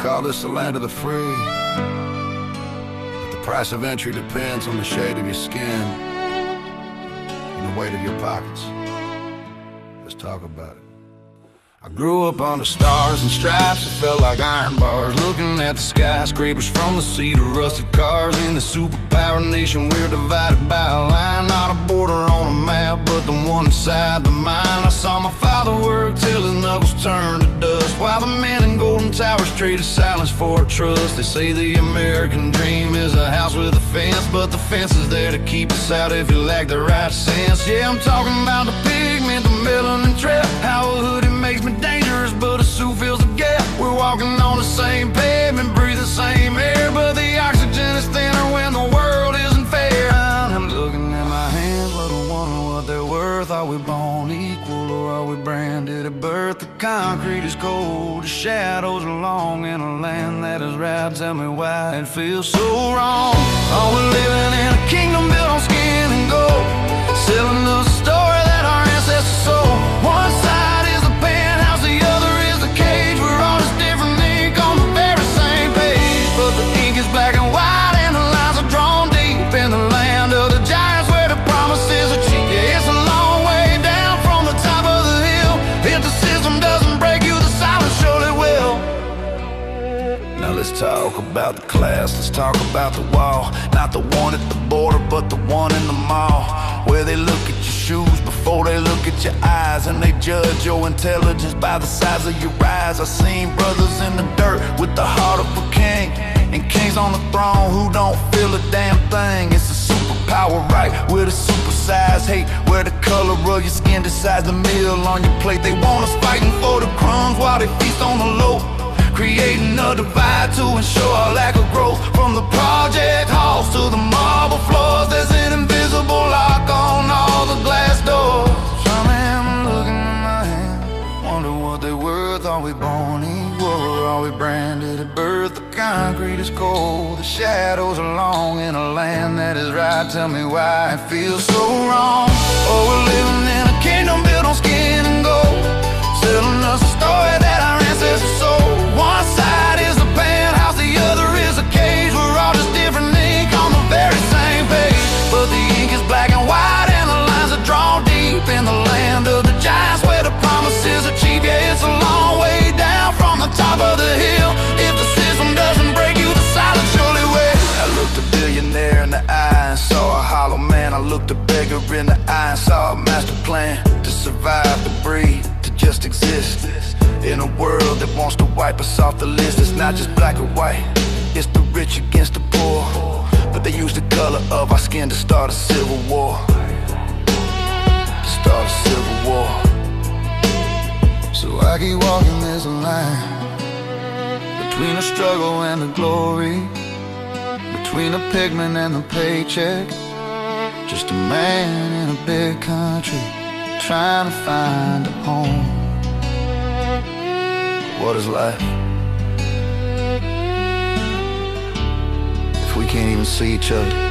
call this the land of the free, but the price of entry depends on the shade of your skin and the weight of your pockets. Let's talk about it. I grew up under stars and stripes that felt like iron bars, looking at the skyscrapers from the sea to rusted cars. In the superpower nation, we're divided by a line, not a border on a map, but the one inside the mind. I saw my father work till his knuckles turned to dust, while the men in golden towers traded silence for trust. They say the American dream is a house with a fence, but the fence is there to keep us out if you lack the right sense. Yeah, I'm talking about the pigment, the melon and trap, how a hoodie makes me dangerous, but a suit fills the gap. We're walking on the same pavement, breathe the same air, but the oxygen is thinner when the world isn't fair. I'm looking at my hands, but I wonder what they're worth. Are we born equal or are we branded at birth? The concrete is cold, the shadows are long in a land that is right. Tell me why it feels so wrong. Are we living in a kingdom built on skin and gold, selling us a story that our ancestors sold? One side is the penthouse, the other is the cage. We're all just different ink on the very same page, but the ink is black and white and the lines are drawn deep in the land of the giants where the promises are cheap. Yeah, it's a long way down from the top of the hill. If the system doesn't break you, the silence surely will. Now let's talk about the class, let's talk about the wall. Not the one at the border, but the one in the mall, where they look at your shoes before they look at your eyes, and they judge your intelligence by the size of your eyes. I've seen brothers in the dirt with the heart of a king, and kings on the throne who don't feel a damn thing. It's a superpower, right, with a supersized hate, where the color of your skin decides the meal on your plate. They want us fighting for the crumbs while they feast on the loaf, creating a divide to ensure our lack of growth. From the project halls to the marble floors, there's an invisible lock on all the glass doors. I'm looking at my hand, wonder what they're worth. Are we born equal or are we branded at birth? The concrete is cold, the shadows are long in a land that is right. Tell me why it feels so wrong. Oh, we're living in a kingdom built on skin and gold, selling us a story that our ancestors sold. One side is the penthouse, the other is a cage. We're all just different ink on the very same page, but the ink is black and white and the lines are drawn deep in the land of the giants where the promises are cheap. Yeah, it's a long way down from the top of the hill. If the system doesn't break you, the silence surely will. I looked a billionaire in the eye and saw a hollow man. I looked a beggar in the eye and saw a master plan to survive, to breathe, to just exist in a world that wants to wipe us off the list. It's not just black or white, it's the rich against the poor, but they use the color of our skin to start a civil war, to start a civil war. So I keep walking this line between the struggle and the glory, between the pigment and the paycheck. Just a man in a big country trying to find a home. What is life if we can't even see each other?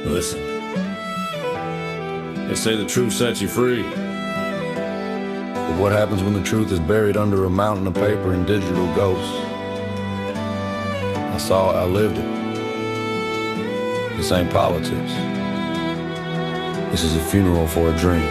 Listen, they say the truth sets you free. But what happens when the truth is buried under a mountain of paper and digital ghosts? I saw it, I lived it. This ain't politics. This is a funeral for a dream.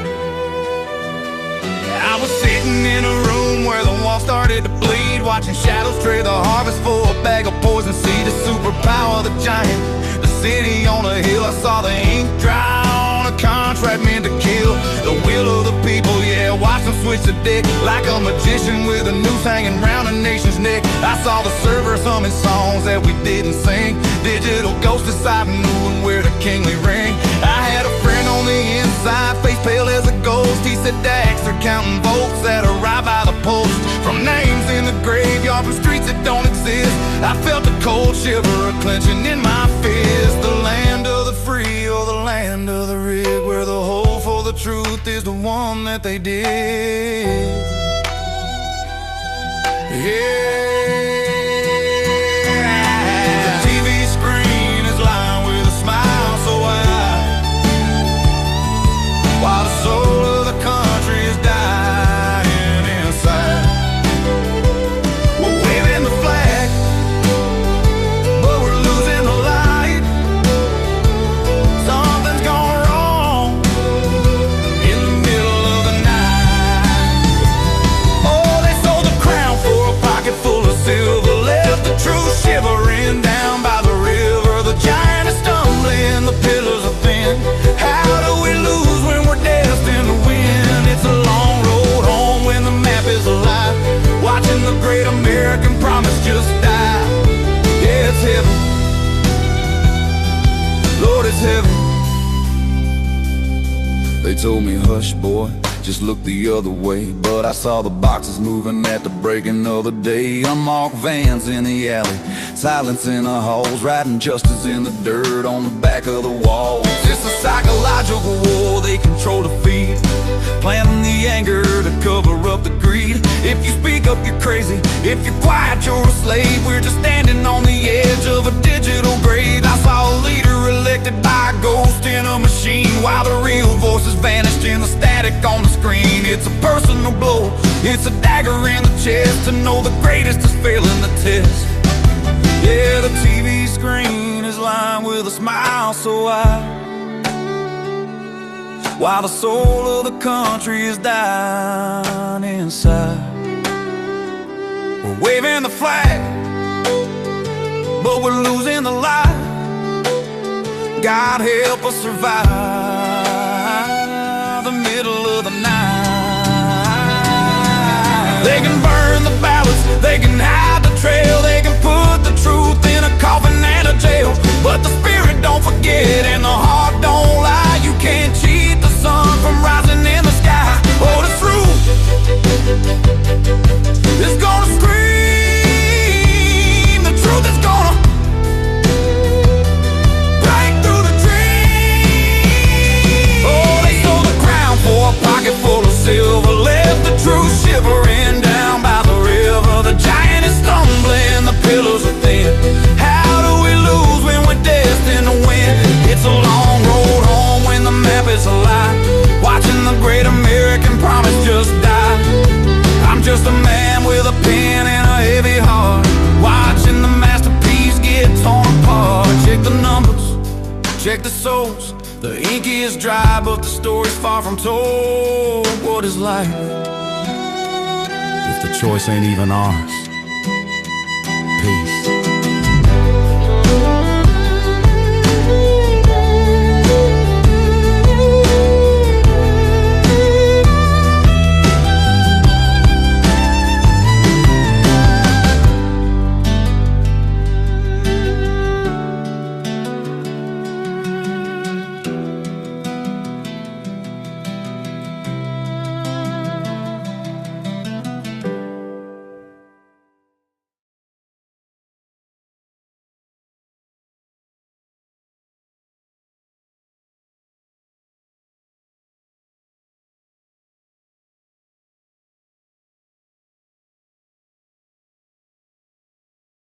I was sitting in a room where the wall started to bleed, watching shadows trade the harvest for a bag of poison seed. The superpower of the giant, the city on a hill. I saw the ink dry on a contract meant to kill. The will of the people, yeah, watch the switch the deck like a magician with a noose hanging round a nation's neck. I saw the servers humming songs that we didn't sing. Digital ghosts deciding who and where the kingly ring. I had a friend on the inside, face pale as a ghost. He said Dax, they're counting votes that arrive by the post. From names in the graveyard, from streets that don't exist. I felt a cold shiver clenching in my fist. The land of the free or the land of the rig, where the hope for the truth is the one that they did. Yeah. The TV screen is lined with a smile so wide, while the soul of the country is dying inside. We're waving the flag, but we're losing the light. Something's gone wrong in the middle of the night. Oh, they sold the crown for a pocket full of silver, left the truth shivering down by the river. The giant is stumbling, the pillars are thin. How do we lose when we're destined to win? It's a long road home when the map is alive, watching the great American promise just die. Yeah, it's heaven, Lord, it's heaven. They told me, hush boy, just look the other way. But I saw the boxes moving at the breaking of the day. Unmarked vans in the alley, silence in the halls, writing justice in the dirt on the back of the walls. It's a psychological war they control to feed, planting the anger to cover up the greed. If you speak up, you're crazy. If you're quiet, you're a slave. We're just standing on the edge of a digital grave. I saw a leader elected by a ghost in a machine, while the real voices vanished in the static on the screen. It's a personal blow, it's a dagger in the chest, to know the greatest is failing the test. Yeah, the TV screen is lined with a smile so wide, while the soul of the country is dying inside. We're waving the flag, but we're losing the light. God help us survive the middle of the night. They can burn the ballots, they can hide the trail, they can put the truth in a coffin and a jail, but the spirit don't forget and the heart don't lie. You can't cheat the sun from rising in the sky. Oh, the truth is gonna scream, the truth is gonna break through the dream. Oh, they sold the crown for a pocket full of silver, left the truth shivering down by the river. The giant is stumbling, the pillars are thin. How do we lose when we're destined to win? It's a long road home when the map is alive, watching the great American promise just die. I'm just a man with a pen and a heavy heart, watching the masterpiece get torn apart. Check the numbers, check the souls, the ink is dry, but the story's far from told. What is life if the choice ain't even ours? Peace.